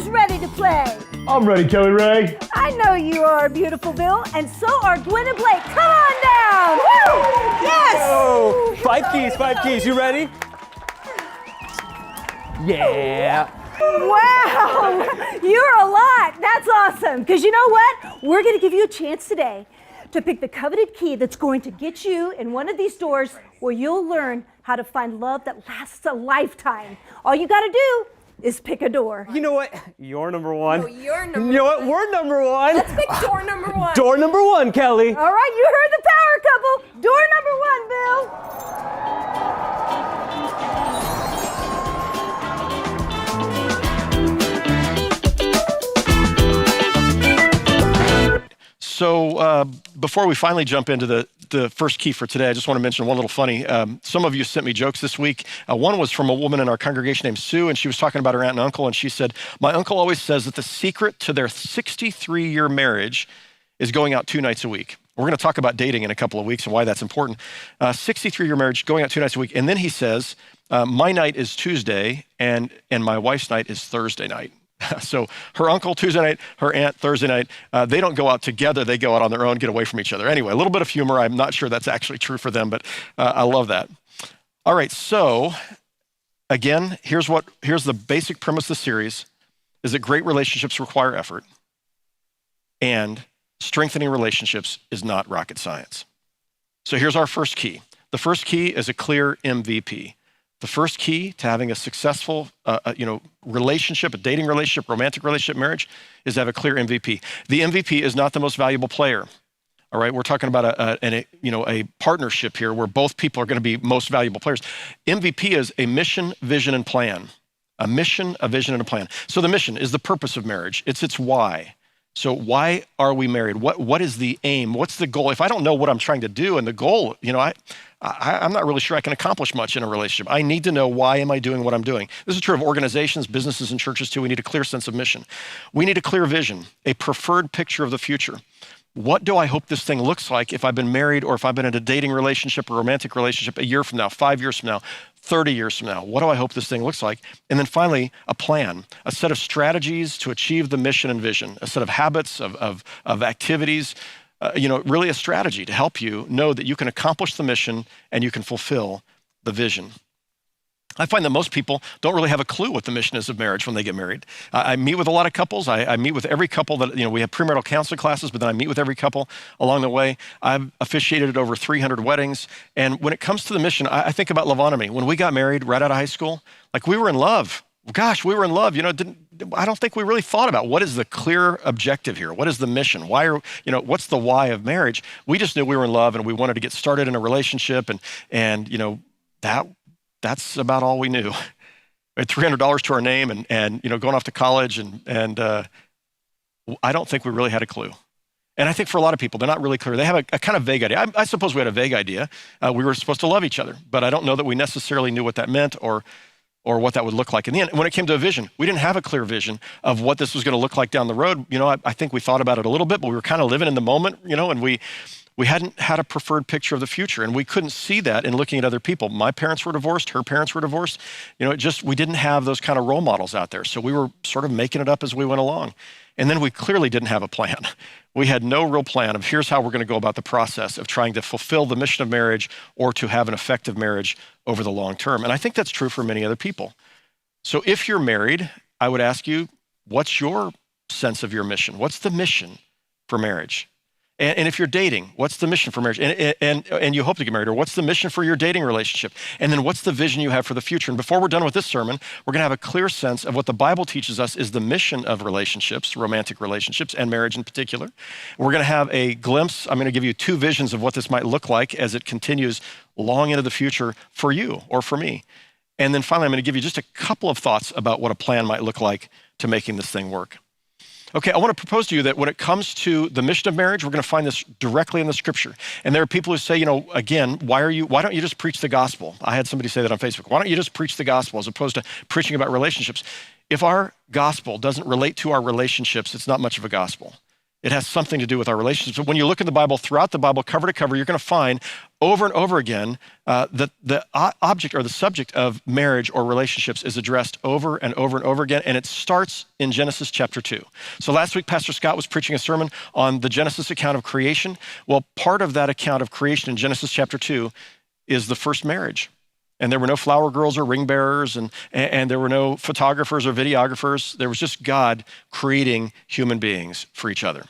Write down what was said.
Who's ready to play? I'm ready, Kelly Ray. I know you are, beautiful Bill, and so are Gwen and Blake. Come on down! Woo! Yes! Oh, five keys. You ready? Yeah. Wow! You're a lot. That's awesome. Because you know what? We're going to give you a chance today to pick the coveted key that's going to get you in one of these doors where you'll learn how to find love that lasts a lifetime. All you got to do is pick a door. You know what? You're number one. No, you're number one. You know what? We're number one. Let's pick door number one. Door number one, Kelly. All right, you heard the power couple. Door number one, Bill. So before we finally jump into the first key for today, I just want to mention one little funny. Some of you sent me jokes this week. One was from a woman in our congregation named Sue, and she was talking about her aunt and uncle, and she said, my uncle always says that the secret to their 63-year marriage is going out 2 nights a week. We're going to talk about dating in a couple of weeks and why that's important. 63-year marriage, going out 2 nights a week. And then he says, my night is Tuesday, and my wife's night is Thursday night. So her uncle Tuesday night, her aunt Thursday night, they don't go out together. They go out on their own, get away from each other. Anyway, a little bit of humor. I'm not sure that's actually true for them, but I love that. All right, so again, here's the basic premise of the series, is that great relationships require effort, and strengthening relationships is not rocket science. So here's our first key. The first key is a clear MVP. The first key to having a successful relationship, a dating relationship, romantic relationship, marriage, is to have a clear MVP. The MVP is not the most valuable player. All right, we're talking about a partnership here where both people are going to be most valuable players. MVP is a mission, vision, and plan. A mission, a vision, and a plan. So the mission is the purpose of marriage. It's its why. So why are we married? What is the aim? What's the goal? If I don't know what I'm trying to do and the goal, I'm not really sure I can accomplish much in a relationship. I need to know, why am I doing what I'm doing? This is true of organizations, businesses, and churches too. We need a clear sense of mission. We need a clear vision, a preferred picture of the future. What do I hope this thing looks like if I've been married, or if I've been in a dating relationship or romantic relationship a year from now, 5 years from now, 30 years from now? What do I hope this thing looks like? And then finally, a plan, a set of strategies to achieve the mission and vision, a set of habits, of activities, really a strategy to help you know that you can accomplish the mission and you can fulfill the vision. I find that most people don't really have a clue what the mission is of marriage when they get married. I meet with a lot of couples. I meet with every couple that, we have premarital counseling classes, but then I meet with every couple along the way. I've officiated over 300 weddings. And when it comes to the mission, I think about Lavon and me. When we got married right out of high school, we were in love. Gosh, we were in love. I don't think we really thought about what is the clear objective here? What is the mission? What's the why of marriage? We just knew we were in love and we wanted to get started in a relationship, and that's about all we knew. We had $300 to our name and going off to college, and I don't think we really had a clue. And I think for a lot of people, they're not really clear. They have a kind of vague idea. I suppose we had a vague idea. We were supposed to love each other, but I don't know that we necessarily knew what that meant or what that would look like in the end. When it came to a vision, we didn't have a clear vision of what this was going to look like down the road. I think we thought about it a little bit, but we were kind of living in the moment, and we hadn't had a preferred picture of the future, and we couldn't see that in looking at other people. My parents were divorced, her parents were divorced. We didn't have those kind of role models out there. So we were sort of making it up as we went along. And then we clearly didn't have a plan. We had no real plan of here's how we're going to go about the process of trying to fulfill the mission of marriage or to have an effective marriage over the long term. And I think that's true for many other people. So if you're married, I would ask you, what's your sense of your mission? What's the mission for marriage? And if you're dating, what's the mission for marriage? And you hope to get married, or what's the mission for your dating relationship? And then what's the vision you have for the future? And before we're done with this sermon, we're going to have a clear sense of what the Bible teaches us is the mission of relationships, romantic relationships, and marriage in particular. We're going to have a glimpse. I'm going to give you 2 visions of what this might look like as it continues long into the future for you or for me. And then finally, I'm going to give you just a couple of thoughts about what a plan might look like to making this thing work. Okay, I want to propose to you that when it comes to the mission of marriage, we're going to find this directly in the scripture. And there are people who say, again, why don't you just preach the gospel? I had somebody say that on Facebook. Why don't you just preach the gospel as opposed to preaching about relationships? If our gospel doesn't relate to our relationships, it's not much of a gospel. It has something to do with our relationships. So when you look in the Bible, throughout the Bible, cover to cover, you're going to find over and over again that the object or the subject of marriage or relationships is addressed over and over and over again, and it starts in Genesis chapter 2. So last week, Pastor Scott was preaching a sermon on the Genesis account of creation. Well, part of that account of creation in Genesis chapter 2 is the first marriage. And there were no flower girls or ring bearers, and there were no photographers or videographers. There was just God creating human beings for each other.